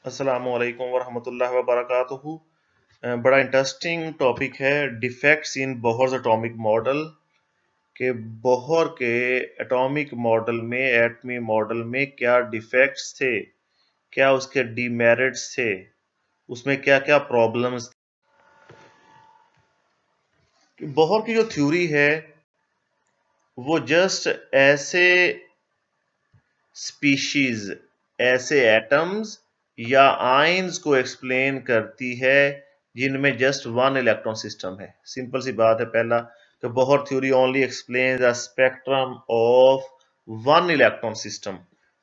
अस्सलामुअलैकुम वरहमतुल्लाहि वबरकातुहू। बड़ा इंटरेस्टिंग टॉपिक है defects in Bohr's atomic model के बोहर के एटॉमिक मॉडल में एटमी मॉडल में क्या डिफेक्ट्स थे, क्या उसके डीमेरिट्स थे, उसमें क्या क्या प्रॉब्लम्स। बोहर की जो थ्योरी है वो जस्ट ऐसे स्पीशीज, ऐसे एटम्स या आयंस को एक्सप्लेन करती है जिनमें जस्ट वन इलेक्ट्रॉन सिस्टम है। सिंपल सी बात है। पहला कि Bohr theory only explains the spectrum of one electron system.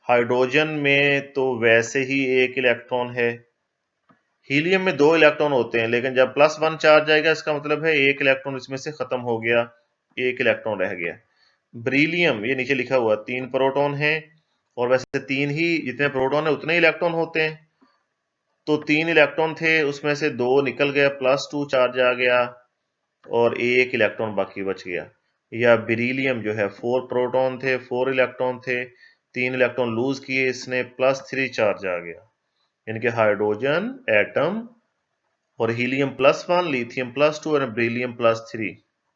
Hydrogen में तो वैसे ही एक इलेक्ट्रॉन है, हीलियम में दो इलेक्ट्रॉन होते हैं, लेकिन जब +1 चार्ज आएगा इसका मतलब है एक इलेक्ट्रॉन इसमें से खत्म हो गया, एक इलेक्ट्रॉन रह गया। ब्रीलियम, ये नीचे लिखा हुआ 3 प्रोटॉन है, और वैसे 3 ही, जितने प्रोटॉन है उतने इलेक्ट्रॉन होते हैं। तो 3 इलेक्ट्रॉन थे, उसमें से 2 निकल गया, +2 चार्ज आ गया और एक इलेक्ट्रॉन बाकी बच गया। या बेरिलियम जो है 4 प्रोटॉन थे, 4 इलेक्ट्रॉन थे, 3 इलेक्ट्रॉन लूज किए, इसने +3 चार्ज आ गया। यानी कि हाइड्रोजन एटम और हीलियम +1, लिथियम +2 और बेरिलियम +3,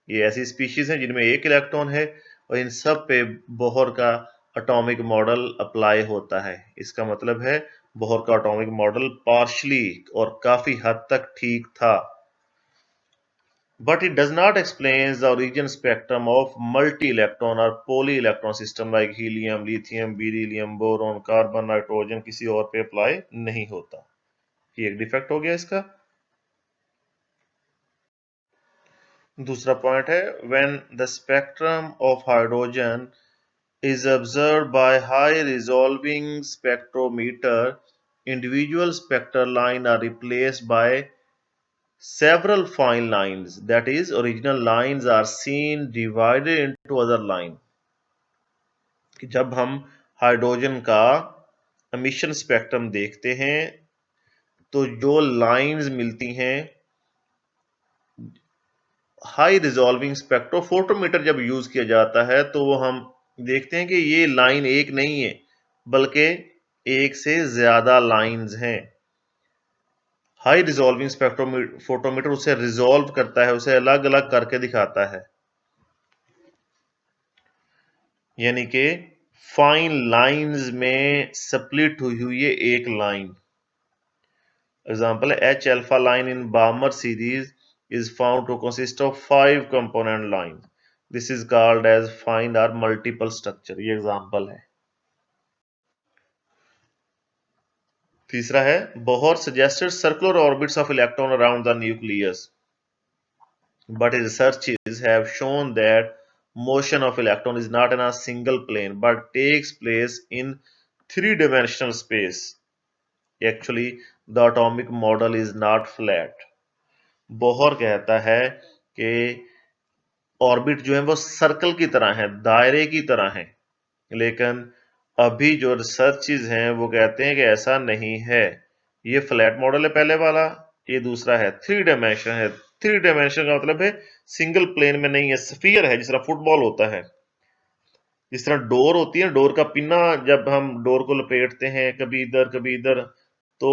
ये ऐसी स्पीशीज हैं जिनमें एक इलेक्ट्रॉन है, और इन सब पे बोहर का एटॉमिक मॉडल अप्लाई होता है। इसका मतलब है बोहर का एटॉमिक मॉडल पार्शली और काफी हद तक ठीक था, but it does not explain the origin spectrum of multi-electron or poly-electron system like helium, lithium, beryllium, boron, carbon, nitrogen किसी और पे अप्लाई नहीं होता। ये एक डिफेक्ट हो गया इसका। दूसरा पॉइंट है when the spectrum of hydrogen is observed by high resolving spectrometer, individual spectral lines are replaced by several fine lines, that is original lines are seen divided into other line। कि जब हम hydrogen का emission spectrum देखते हैं तो जो lines मिलती हैं, हाई रिजॉल्विंग स्पेक्ट्रोफोटोमीटर जब यूज किया जाता है तो वो हम देखते हैं कि ये लाइन एक नहीं है, बल्कि एक से ज्यादा लाइंस हैं। हाई रिजॉल्विंग स्पेक्ट्रोफोटोमीटर उसे रिजॉल्व करता है, उसे अलग अलग करके दिखाता है, यानी कि फाइन लाइंस में स्प्लिट हुई हुई है एक लाइन। एग्जाम्पल है H alpha line in Balmer series is found to consist of 5 component line. This is called as fine or multiple structure। ये एग्जाम्पल है। तीसरा है Bohr suggested circular orbits of electron around the nucleus, but his researches have shown that motion of electron is not in a single plane but takes place in three-dimensional space. Actually, the atomic model is not flat। Bohr कहता है कि orbit जो है वो circle की तरह है, दायरे की तरह है, लेकिन अभी जो रिसर्चेज हैं वो कहते हैं कि ऐसा नहीं है। ये फ्लैट मॉडल है पहले वाला, ये दूसरा है थ्री डायमेंशन है। थ्री डायमेंशन का मतलब है सिंगल प्लेन में नहीं है, स्फीयर है, जिस तरह फुटबॉल होता है, जिस तरह डोर होती है, डोर का पिन्ना जब हम डोर को लपेटते हैं कभी इधर कभी इधर, तो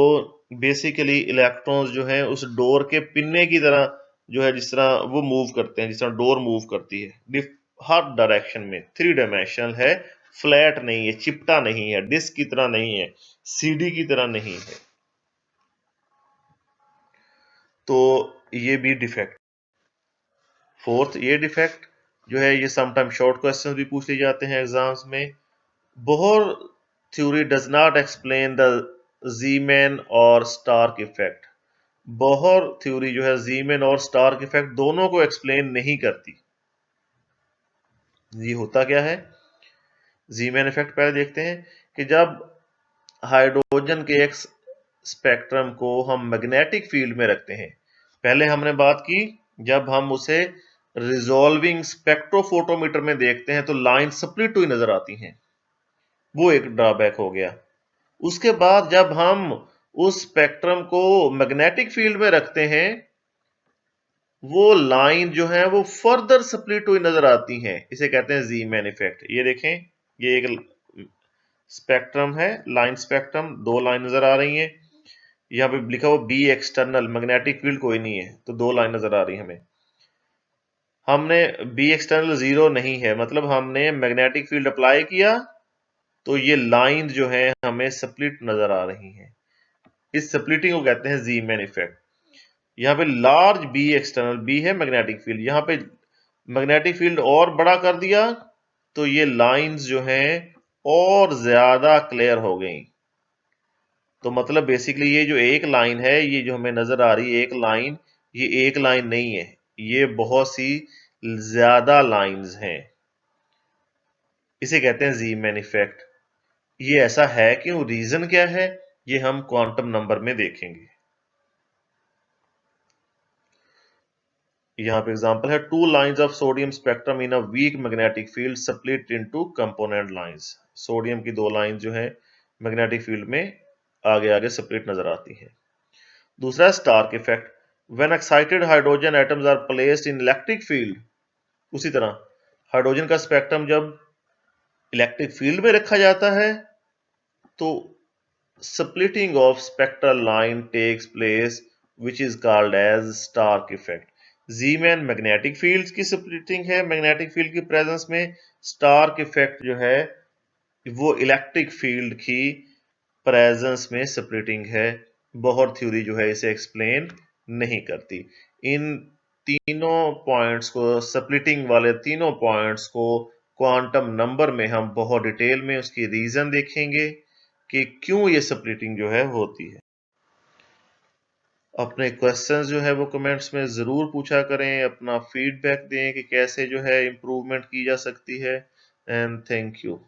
बेसिकली इलेक्ट्रॉन्स जो हैं उस डोर के पिन्ने की तरह जो है, जिस तरह वो मूव करते हैं, जिस तरह डोर मूव करती है हर डायरेक्शन में। थ्री डायमेंशनल है, फ्लैट नहीं है, चिपटा नहीं है, डिस्क की तरह नहीं है, सीडी की तरह नहीं है। तो ये भी डिफेक्ट। फोर्थ, ये डिफेक्ट जो है ये समटाइम शॉर्ट क्वेश्चन भी पूछ लिए जाते हैं एग्जाम्स में। Bohr theory does not explain the Zeeman और स्टार्क इफेक्ट। बोहर थ्योरी जो है जीमैन और स्टार्क इफेक्ट दोनों को एक्सप्लेन नहीं करती। ये होता क्या है? जीमैन इफेक्ट पहले देखते हैं कि जब हाइड्रोजन के एक स्पेक्ट्रम को हम मैग्नेटिक फील्ड में रखते हैं, पहले हमने बात की जब हम उसे रिजॉल्विंग स्पेक्ट्रोफोटोमीटर में देखते हैं तो लाइन स्प्लिट हुई नजर आती हैं, वो एक ड्रॉबैक हो गया। उसके बाद जब हम उस स्पेक्ट्रम को मैग्नेटिक फील्ड में रखते हैं, वो लाइन जो है वो फर्दर स्प्लिट हुई नजर आती हैं, इसे कहते हैं जीमैन इफेक्ट। ये देखें, ये एक स्पेक्ट्रम है, लाइन स्पेक्ट्रम, दो लाइन नजर आ रही हैं, यहाँ पे लिखा हुआ बी एक्सटर्नल, मैग्नेटिक फील्ड कोई नहीं है, तो 2 लाइन नजर आ रही है हमें। हमने बी एक्सटर्नल 0 नहीं है, मतलब हमने मैग्नेटिक फील्ड अप्लाई किया तो ये लाइन जो है हमें स्प्लिट नजर आ रही है। इस स्प्लिटिंग को कहते हैं जी मैन इफेक्ट। यहाँ पे लार्ज बी एक्सटर्नल, बी है मैग्नेटिक फील्ड, यहाँ पे मैग्नेटिक फील्ड और बड़ा कर दिया तो ये लाइंस जो हैं और ज्यादा क्लियर हो गई। तो मतलब बेसिकली ये जो एक लाइन है, ये जो हमें नजर आ रही है एक लाइन, ये एक लाइन नहीं है, ये बहुत सी ज्यादा लाइंस हैं। इसे कहते हैं जी मैन इफेक्ट। ये ऐसा है क्यों, रीजन क्या है, ये हम क्वांटम नंबर में देखेंगे। यहाँ पे एग्जांपल है, 2 lines of sodium spectrum in a weak magnetic field split into component lines. Sodium की 2 लाइन जो है मैग्नेटिक फील्ड में आगे आगे स्प्लिट नजर आती है। दूसरा Stark effect, when excited hydrogen atoms are placed in electric field. उसी तरह हाइड्रोजन का स्पेक्ट्रम जब इलेक्ट्रिक फील्ड में रखा जाता है तो splitting of spectral line takes place which is called as Stark effect. Z-man magnetic field की स्प्लिटिंग है, मैग्नेटिक फील्ड की प्रेजेंस में। स्टार्क इफेक्ट जो है वो इलेक्ट्रिक फील्ड की प्रेजेंस में स्प्लिटिंग है। बोहर थ्योरी जो है इसे एक्सप्लेन नहीं करती। इन तीनों पॉइंट्स को, स्प्लिटिंग वाले तीनों पॉइंट्स को क्वांटम नंबर में हम बहुत डिटेल में उसकी रीजन देखेंगे कि क्यों ये स्प्लिटिंग जो है होती है। अपने क्वेश्चंस जो है वो कमेंट्स में ज़रूर पूछा करें, अपना फीडबैक दें कि कैसे जो है इम्प्रूवमेंट की जा सकती है। And thank you.